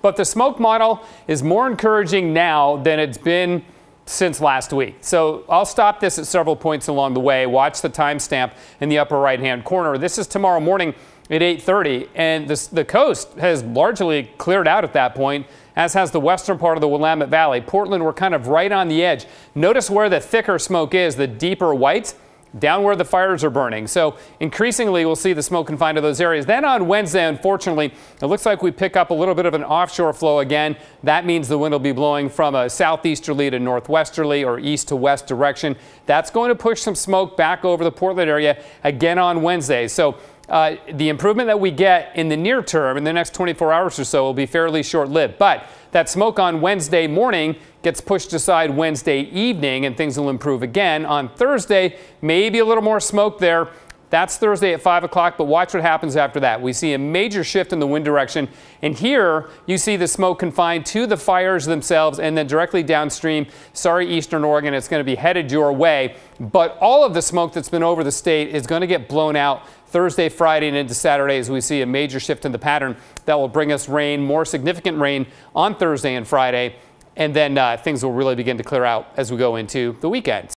But the smoke model is more encouraging now than it's been since last week. So I'll stop this at several points along the way. Watch the timestamp in the upper right-hand corner. This is tomorrow morning at 8:30, and the coast has largely cleared out at that point, as has the western part of the Willamette Valley. Portland, we're kind of right on the edge. Notice where the thicker smoke is, the deeper white, down where the fires are burning. So increasingly, we'll see the smoke confined to those areas. Then on Wednesday, unfortunately, it looks like we pick up a little bit of an offshore flow again. That means the wind will be blowing from a southeasterly to northwesterly or east to west direction. That's going to push some smoke back over the Portland area again on Wednesday. So the improvement that we get in the near term, in the next 24 hours or so, will be fairly short-lived. But that smoke on Wednesday morning gets pushed aside Wednesday evening, and things will improve again. On Thursday, maybe a little more smoke there. That's Thursday at 5 o'clock, but watch what happens after that. We see a major shift in the wind direction, and here you see the smoke confined to the fires themselves, and then directly downstream, sorry, Eastern Oregon, it's going to be headed your way. But all of the smoke that's been over the state is going to get blown out Thursday, Friday, and into Saturday as we see a major shift in the pattern that will bring us rain, more significant rain on Thursday and Friday, and then things will really begin to clear out as we go into the weekend.